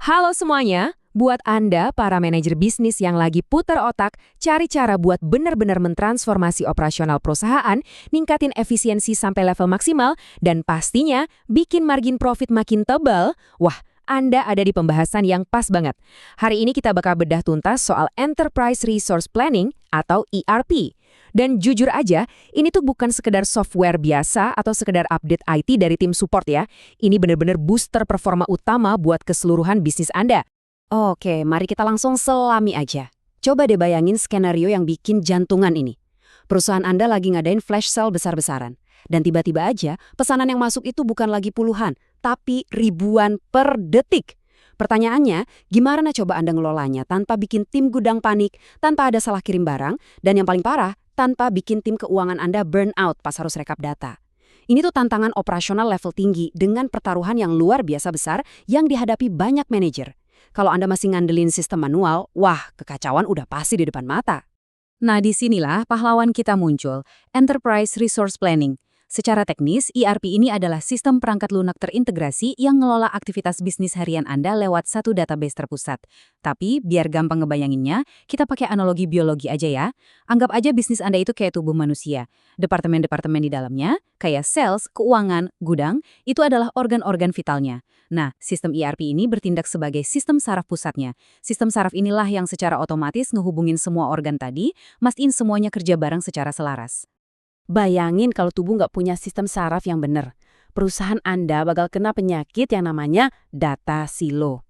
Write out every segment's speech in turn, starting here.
Halo semuanya, buat Anda para manajer bisnis yang lagi putar otak, cari cara buat benar-benar mentransformasi operasional perusahaan, ningkatin efisiensi sampai level maksimal, dan pastinya bikin margin profit makin tebal, wah, Anda ada di pembahasan yang pas banget. Hari ini kita bakal bedah tuntas soal Enterprise Resource Planning atau ERP. Dan jujur aja, ini tuh bukan sekedar software biasa atau sekedar update IT dari tim support ya. Ini benar-benar booster performa utama buat keseluruhan bisnis Anda. Oke, mari kita langsung selami aja. Coba deh bayangin skenario yang bikin jantungan ini. Perusahaan Anda lagi ngadain flash sale besar-besaran. Dan tiba-tiba aja, pesanan yang masuk itu bukan lagi puluhan, tapi ribuan per detik. Pertanyaannya, gimana coba Anda ngelolanya tanpa bikin tim gudang panik, tanpa ada salah kirim barang, dan yang paling parah, tanpa bikin tim keuangan Anda burn out pas harus rekap data. Ini tuh tantangan operasional level tinggi dengan pertaruhan yang luar biasa besar yang dihadapi banyak manajer. Kalau Anda masih ngandelin sistem manual, wah, kekacauan udah pasti di depan mata. Nah, disinilah pahlawan kita muncul, Enterprise Resource Planning. Secara teknis, ERP ini adalah sistem perangkat lunak terintegrasi yang ngelola aktivitas bisnis harian Anda lewat satu database terpusat. Tapi, biar gampang ngebayanginnya, kita pakai analogi biologi aja ya. Anggap aja bisnis Anda itu kayak tubuh manusia. Departemen-departemen di dalamnya, kayak sales, keuangan, gudang, itu adalah organ-organ vitalnya. Nah, sistem ERP ini bertindak sebagai sistem saraf pusatnya. Sistem saraf inilah yang secara otomatis ngehubungin semua organ tadi, mastiin semuanya kerja bareng secara selaras. Bayangin kalau tubuh nggak punya sistem saraf yang benar. Perusahaan Anda bakal kena penyakit yang namanya data silo.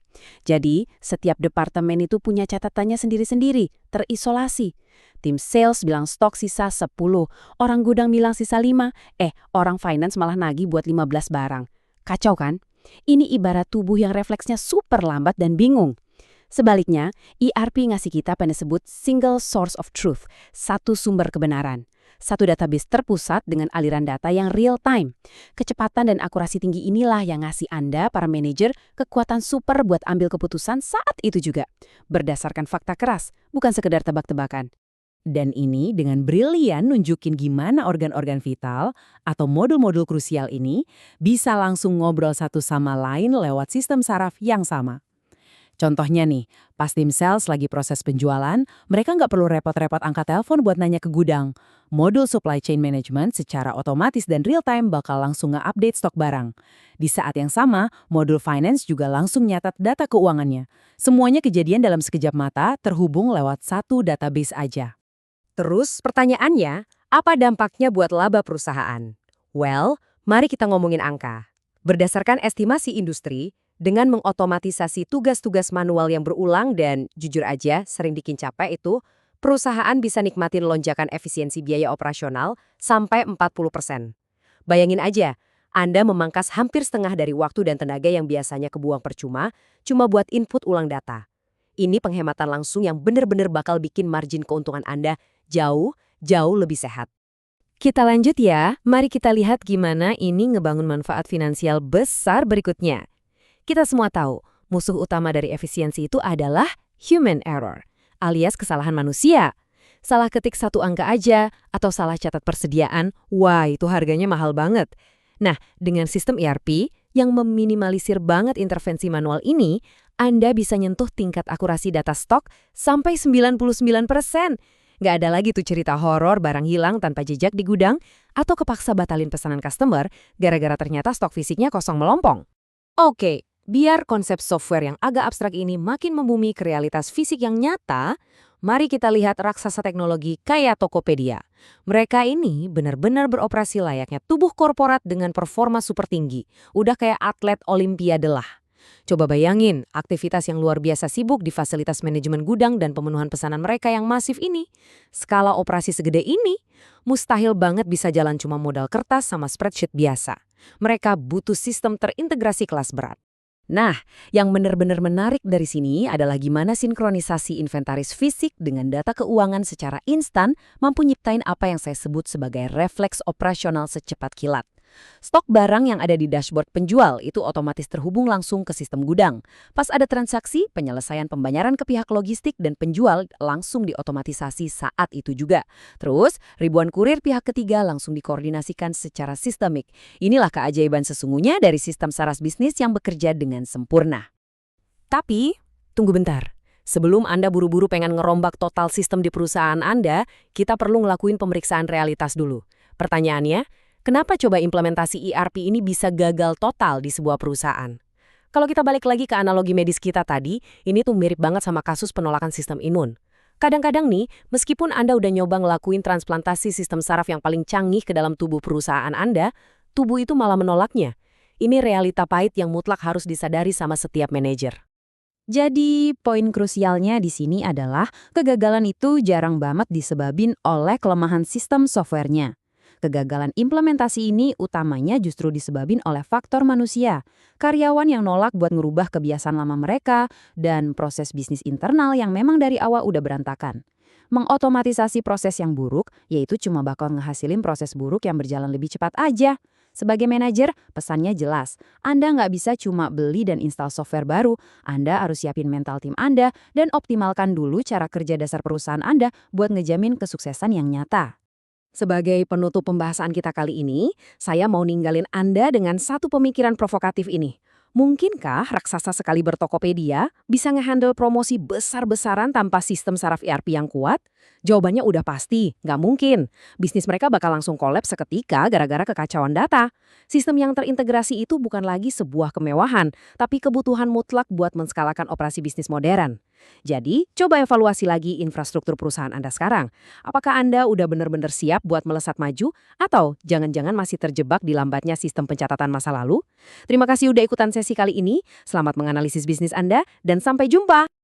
Jadi, setiap departemen itu punya catatannya sendiri-sendiri, terisolasi. Tim sales bilang stok sisa 10, orang gudang bilang sisa 5, orang finance malah nagih buat 15 barang. Kacau kan? Ini ibarat tubuh yang refleksnya super lambat dan bingung. Sebaliknya, ERP ngasih kita pada sebut single source of truth, satu sumber kebenaran. Satu database terpusat dengan aliran data yang real time. Kecepatan dan akurasi tinggi inilah yang ngasih Anda, para manajer, kekuatan super buat ambil keputusan saat itu juga. Berdasarkan fakta keras, bukan sekedar tebak-tebakan. Dan ini dengan brilian nunjukin gimana organ-organ vital atau modul-modul krusial ini bisa langsung ngobrol satu sama lain lewat sistem saraf yang sama. Contohnya nih, pas tim sales lagi proses penjualan, mereka nggak perlu repot-repot angkat telepon buat nanya ke gudang. Modul supply chain management secara otomatis dan real-time bakal langsung nge-update stok barang. Di saat yang sama, modul finance juga langsung nyatat data keuangannya. Semuanya kejadian dalam sekejap mata, terhubung lewat satu database aja. Terus pertanyaannya, apa dampaknya buat laba perusahaan? Well, mari kita ngomongin angka. Berdasarkan estimasi industri, dengan mengotomatisasi tugas-tugas manual yang berulang dan jujur aja sering bikin capek itu, perusahaan bisa nikmatin lonjakan efisiensi biaya operasional sampai 40%. Bayangin aja, Anda memangkas hampir setengah dari waktu dan tenaga yang biasanya kebuang percuma, cuma buat input ulang data. Ini penghematan langsung yang benar-benar bakal bikin margin keuntungan Anda jauh lebih sehat. Kita lanjut ya, mari kita lihat gimana ini ngebangun manfaat finansial besar berikutnya. Kita semua tahu, musuh utama dari efisiensi itu adalah human error, alias kesalahan manusia. Salah ketik satu angka aja, atau salah catat persediaan, wah itu harganya mahal banget. Nah, dengan sistem ERP yang meminimalisir banget intervensi manual ini, Anda bisa nyentuh tingkat akurasi data stok sampai 99%. Nggak ada lagi tuh cerita horor barang hilang tanpa jejak di gudang, atau kepaksa batalin pesanan customer gara-gara ternyata stok fisiknya kosong melompong. Oke. Biar konsep software yang agak abstrak ini makin membumi ke realitas fisik yang nyata, mari kita lihat raksasa teknologi kayak Tokopedia. Mereka ini benar-benar beroperasi layaknya tubuh korporat dengan performa super tinggi. Udah kayak atlet olimpiade lah. Coba bayangin aktivitas yang luar biasa sibuk di fasilitas manajemen gudang dan pemenuhan pesanan mereka yang masif ini. Skala operasi segede ini, mustahil banget bisa jalan cuma modal kertas sama spreadsheet biasa. Mereka butuh sistem terintegrasi kelas berat. Nah, yang benar-benar menarik dari sini adalah gimana sinkronisasi inventaris fisik dengan data keuangan secara instan mampu nyiptain apa yang saya sebut sebagai refleks operasional secepat kilat. Stok barang yang ada di dashboard penjual itu otomatis terhubung langsung ke sistem gudang. Pas ada transaksi, penyelesaian pembayaran ke pihak logistik dan penjual langsung diotomatisasi saat itu juga. Terus, ribuan kurir pihak ketiga langsung dikoordinasikan secara sistemik. Inilah keajaiban sesungguhnya dari sistem saras bisnis yang bekerja dengan sempurna. Tapi, tunggu bentar. Sebelum Anda buru-buru pengen ngerombak total sistem di perusahaan Anda, kita perlu ngelakuin pemeriksaan realitas dulu. Pertanyaannya, kenapa coba implementasi ERP ini bisa gagal total di sebuah perusahaan? Kalau kita balik lagi ke analogi medis kita tadi, ini tuh mirip banget sama kasus penolakan sistem imun. Kadang-kadang nih, meskipun Anda udah nyoba ngelakuin transplantasi sistem saraf yang paling canggih ke dalam tubuh perusahaan Anda, tubuh itu malah menolaknya. Ini realita pahit yang mutlak harus disadari sama setiap manajer. Jadi, poin krusialnya di sini adalah kegagalan itu jarang banget disebabin oleh kelemahan sistem softwarenya. Kegagalan implementasi ini utamanya justru disebabin oleh faktor manusia, karyawan yang nolak buat ngerubah kebiasaan lama mereka, dan proses bisnis internal yang memang dari awal udah berantakan. Mengotomatisasi proses yang buruk, yaitu cuma bakal ngehasilin proses buruk yang berjalan lebih cepat aja. Sebagai manajer, pesannya jelas. Anda nggak bisa cuma beli dan install software baru. Anda harus siapin mental tim Anda dan optimalkan dulu cara kerja dasar perusahaan Anda buat ngejamin kesuksesan yang nyata. Sebagai penutup pembahasan kita kali ini, saya mau ninggalin Anda dengan satu pemikiran provokatif ini. Mungkinkah raksasa sekali berTokopedia bisa ngehandle promosi besar-besaran tanpa sistem saraf ERP yang kuat? Jawabannya udah pasti, nggak mungkin. Bisnis mereka bakal langsung kolaps seketika gara-gara kekacauan data. Sistem yang terintegrasi itu bukan lagi sebuah kemewahan, tapi kebutuhan mutlak buat menskalakan operasi bisnis modern. Jadi, coba evaluasi lagi infrastruktur perusahaan Anda sekarang. Apakah Anda udah benar-benar siap buat melesat maju? Atau jangan-jangan masih terjebak di lambatnya sistem pencatatan masa lalu? Terima kasih udah ikutan sesi kali ini. Selamat menganalisis bisnis Anda, dan sampai jumpa!